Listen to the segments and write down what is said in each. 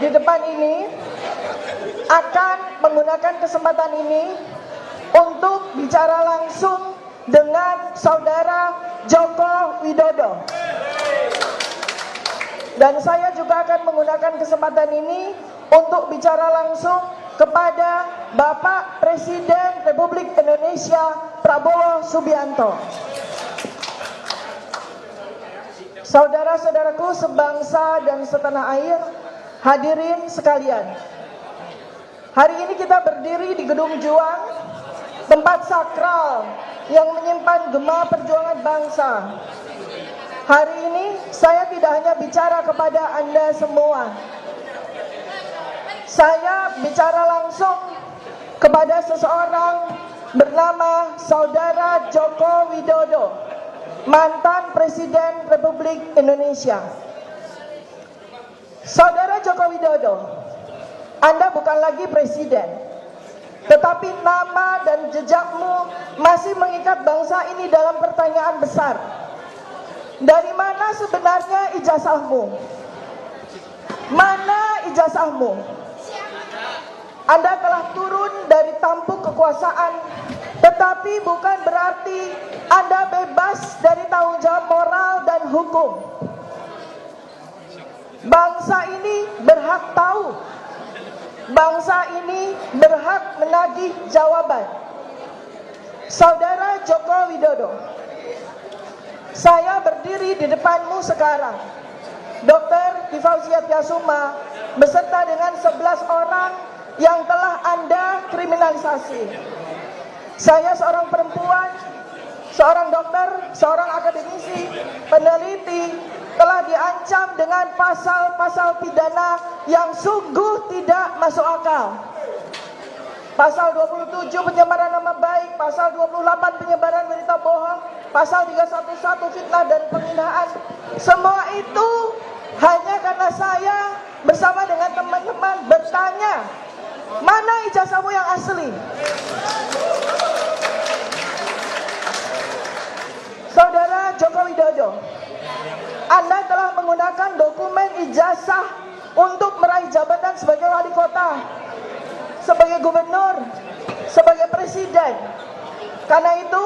di depan ini akan menggunakan kesempatan ini untuk bicara langsung dengan Saudara Joko Widodo. Dan saya juga akan menggunakan kesempatan ini untuk bicara langsung kepada Bapak Presiden Republik Indonesia Prabowo Subianto. Saudara-saudaraku sebangsa dan setanah air, hadirin sekalian. Hari ini kita berdiri di Gedung Juang, tempat sakral yang menyimpan gema perjuangan bangsa. Hari ini saya tidak hanya bicara kepada Anda semua. Saya bicara langsung kepada seseorang bernama Saudara Joko Widodo, mantan Presiden Republik Indonesia. Saudara Joko Widodo, Anda bukan lagi presiden, tetapi nama dan jejakmu masih mengikat bangsa ini dalam pertanyaan besar. Dari mana sebenarnya ijazahmu? Mana ijazahmu? Anda telah turun dari tampuk kekuasaan, tetapi bukan berarti Anda bebas dari tanggung jawab moral dan hukum. Bangsa ini berhak tahu. Bangsa ini berhak menagih jawaban. Saudara Joko Widodo, saya berdiri di depanmu sekarang, Dr. Tifauziah Tyasuma, beserta dengan 11 orang yang telah Anda kriminalisasi. Saya seorang perempuan, seorang dokter, seorang akademisi, peneliti, telah diancam dengan pasal-pasal pidana yang sungguh tidak masuk akal. Pasal 27 pencemaran nama baik, pasal 28 penyebaran berita bohong, pasal 311 fitnah dan penghinaan. Semua itu hanya karena saya bersama dengan teman-teman bertanya, mana ijazahmu yang asli? Saudara Joko Widodo, Anda telah menggunakan dokumen ijazah untuk meraih jabatan sebagai wali kota, sebagai gubernur, sebagai presiden. Karena itu,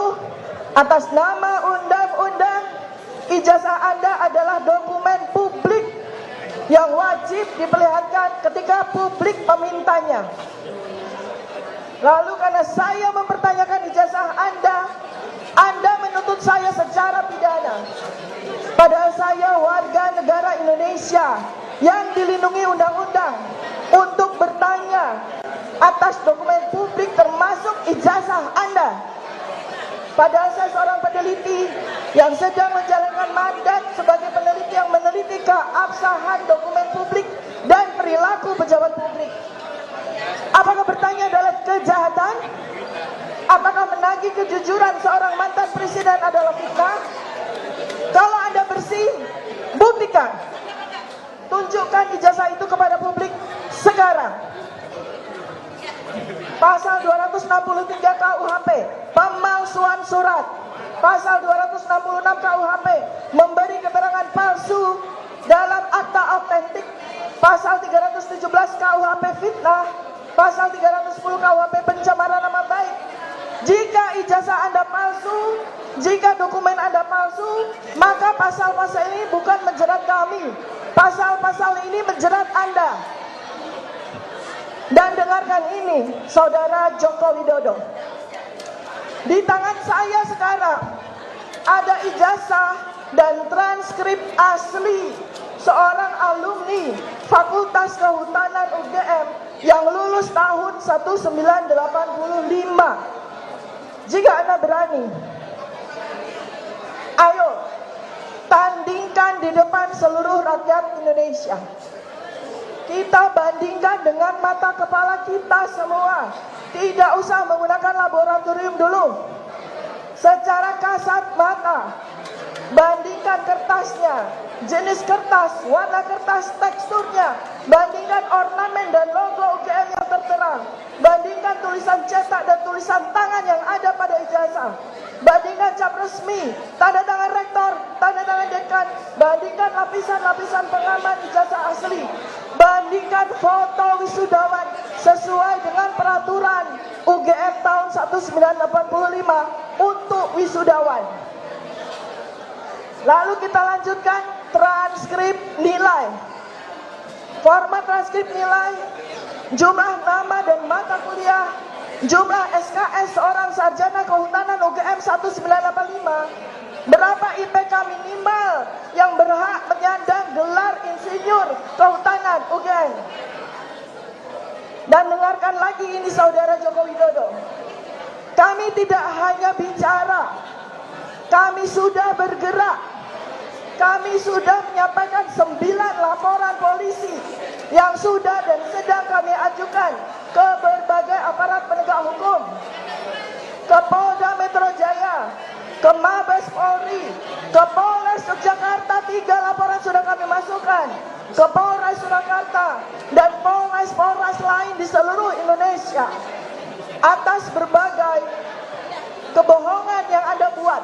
atas nama undang-undang, ijazah Anda adalah dokumen publik yang wajib diperlihatkan ketika publik memintanya. Lalu karena saya mempertanyakan ijazah Anda menuntut saya secara pidana. Padahal saya warga negara Indonesia yang dilindungi undang-undang untuk bertanya atas dokumen publik termasuk ijazah Anda. Padahal saya seorang peneliti yang sedang menjalankan mandat sebagai peneliti yang meneliti keabsahan dokumen publik dan perilaku pejabat publik. Apakah bertanya adalah kejahatan? Apakah menagih kejujuran seorang mantan presiden adalah fitnah? Kalau Anda bersih, buktikan. Tunjukkan ijazah itu kepada publik sekarang. Pasal 263 KUHP, pemalsuan surat. Pasal 266 KUHP, memberi keterangan palsu dalam akta autentik. Pasal 317 KUHP fitnah. Pasal 310 KUHP pencemaran nama baik. Jika ijazah Anda palsu, jika dokumen Anda palsu, maka pasal-pasal ini bukan menjerat kami. Pasal-pasal ini menjerat Anda. Dan dengarkan ini, Saudara Joko Widodo. Di tangan saya sekarang ada ijazah dan transkrip asli seorang alumni Fakultas Kehutanan UGM yang lulus tahun 1985. Jika Anda berani, ayo tandingkan di depan seluruh rakyat Indonesia. Kita bandingkan dengan mata kepala kita semua. Tidak usah menggunakan laboratorium dulu. Secara kasat mata, bandingkan kertasnya, jenis kertas, warna kertas, teksturnya, bandingkan ornamen dan logo UGM yang tertera, bandingkan tulisan cetak dan tulisan tangan yang ada pada ijazah, bandingkan cap resmi, tanda tangan rektor, tanda tangan dekan, bandingkan lapisan-lapisan pengaman ijazah asli, bandingkan foto wisudawan sesuai dengan peraturan UGM tahun 1985 untuk wisudawan. Lalu kita lanjutkan transkrip nilai. Format transkrip nilai, jumlah nama dan mata kuliah, jumlah SKS seorang sarjana kehutanan UGM 1985, berapa IPK minimal yang berhak menyandang gelar insinyur kehutanan UGM. Dan dengarkan lagi ini Saudara Joko Widodo. Kami tidak hanya bicara, kami sudah bergerak. Kami sudah menyampaikan 9 laporan polisi yang sudah dan sedang kami ajukan ke berbagai aparat penegak hukum, ke Polda Metro Jaya, ke Mabes Polri, ke Polres Yogyakarta. 3 laporan sudah kami masukkan, ke Polres Surakarta dan Polres lain di seluruh Indonesia atas berbagai kebohongan yang Anda buat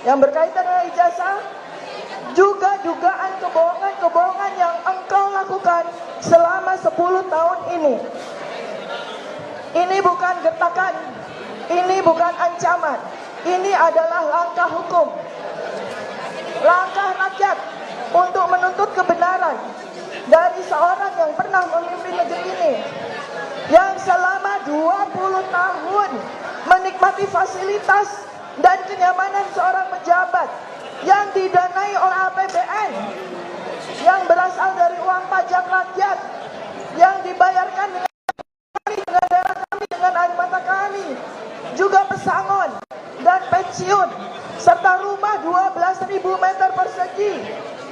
yang berkaitan dengan ijazah, juga dugaan kebohongan yang engkau lakukan selama 10 tahun ini. Ini bukan gertakan, ini bukan ancaman, ini adalah langkah hukum, langkah rakyat untuk menuntut kebenaran dari seorang yang pernah memimpin negeri ini, yang selama 20 tahun menikmati fasilitas dan kenyamanan seorang pejabat yang didanai oleh APBN, yang berasal dari uang pajak rakyat, yang dibayarkan dengan darah kami, dengan air mata kami, juga pesangon dan pensiun, serta rumah 12.000 meter persegi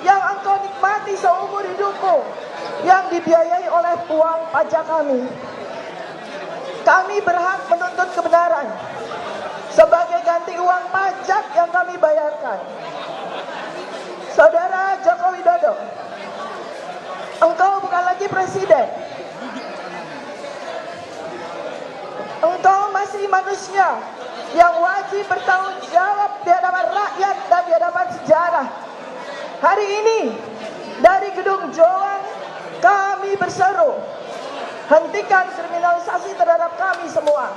yang engkau nikmati seumur hidupmu, yang dibiayai oleh uang pajak kami. Kami berhak menuntut kebenaran sebagai ganti uang pajak yang kami bayarkan. Saudara Joko Widodo, engkau bukan lagi presiden. Engkau masih manusia yang wajib bertanggung jawab di hadapan rakyat dan di hadapan sejarah. Hari ini dari Gedung Joang kami berseru, hentikan kriminalisasi terhadap kami semua.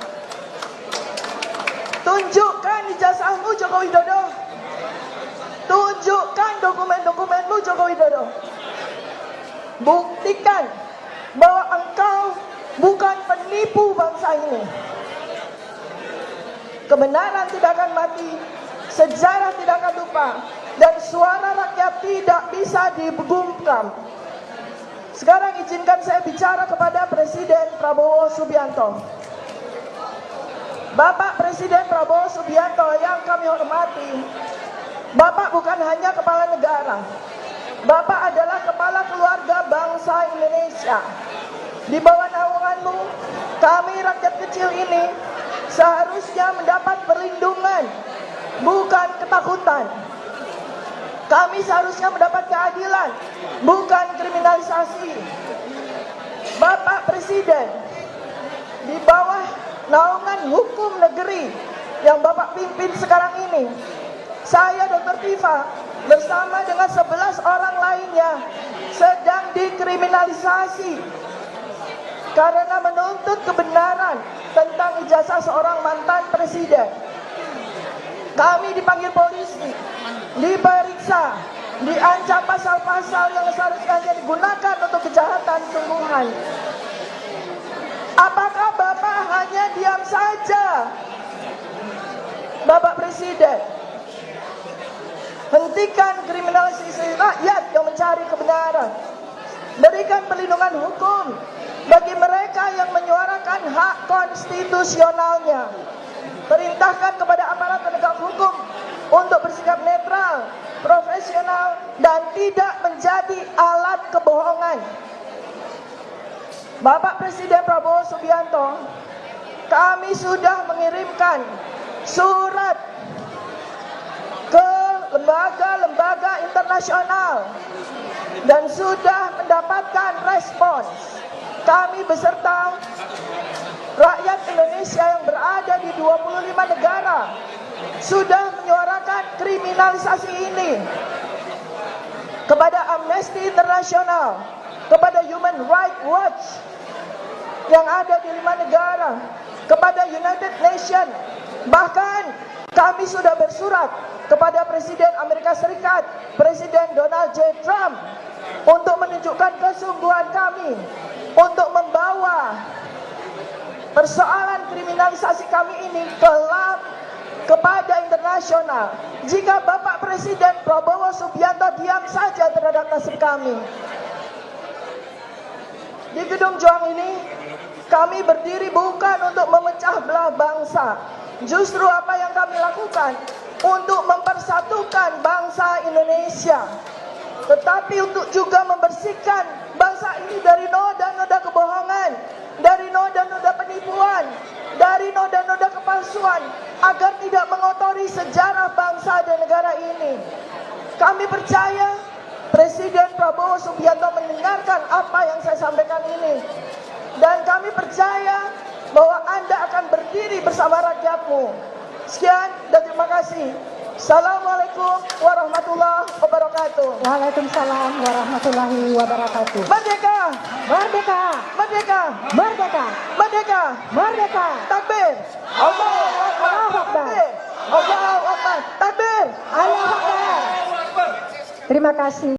Tunjukkan ijazahmu Joko Widodo. Tunjukkan dokumen-dokumenmu Joko Widodo. Buktikan bahwa engkau bukan penipu bangsa ini. Kebenaran tidak akan mati, sejarah tidak akan lupa, dan suara rakyat tidak bisa dibungkam. Sekarang izinkan saya bicara kepada Presiden Prabowo Subianto. Bapak Presiden Prabowo Subianto yang kami hormati, Bapak bukan hanya kepala negara, Bapak adalah kepala keluarga bangsa Indonesia. Di bawah naunganmu, kami rakyat kecil ini seharusnya mendapat perlindungan, bukan ketakutan. Kami seharusnya mendapat keadilan, bukan kriminalisasi. Bapak Presiden, di bawah naungan hukum negeri yang Bapak pimpin sekarang ini, saya Dr. Tifa bersama dengan 11 orang lainnya sedang dikriminalisasi karena menuntut kebenaran tentang ijazah seorang mantan presiden. Kami dipanggil polisi, diperiksa, diancam pasal-pasal yang seharusnya digunakan untuk kejahatan sungguhan. Apakah Bapak hanya diam saja? Bapak Presiden, hentikan kriminalisasi rakyat yang mencari kebenaran. Berikan perlindungan hukum bagi mereka yang menyuarakan hak konstitusionalnya. Perintahkan kepada aparat penegak hukum untuk bersikap netral, profesional, dan tidak menjadi alat kebohongan. Bapak Presiden Prabowo Subianto, kami sudah mengirimkan surat ke lembaga-lembaga internasional dan sudah mendapatkan respons. Kami beserta rakyat Indonesia yang berada di 25 negara sudah menyuarakan kriminalisasi ini kepada Amnesty International, kepada Human Human Rights Watch yang ada di 5 negara, kepada United Nations. Bahkan kami sudah bersurat kepada Presiden Amerika Serikat, Presiden Donald J. Trump, untuk menunjukkan kesungguhan kami untuk membawa persoalan kriminalisasi kami ini kepada internasional. Jika Bapak Presiden Prabowo Subianto diam saja terhadap nasib kami. Di Gedung Juang ini, kami berdiri bukan untuk memecah belah bangsa. Justru apa yang kami lakukan untuk mempersatukan bangsa Indonesia. Tetapi untuk juga membersihkan bangsa ini dari noda-noda kebohongan, dari noda-noda penipuan, dari noda-noda kepalsuan, agar tidak mengotori sejarah bangsa dan negara ini. Kami percaya Presiden Prabowo Subianto mendengarkan apa yang saya sampaikan ini. Dan kami percaya bahwa Anda akan berdiri bersama rakyatmu. Sekian dan terima kasih. Assalamualaikum warahmatullahi wabarakatuh. Waalaikumsalam warahmatullahi wabarakatuh. Merdeka! Merdeka! Merdeka! Merdeka! Merdeka! Merdeka! Takbir! Allahu Akbar! Takbir! Allahu Akbar! Takbir! Allahu Akbar. Terima kasih.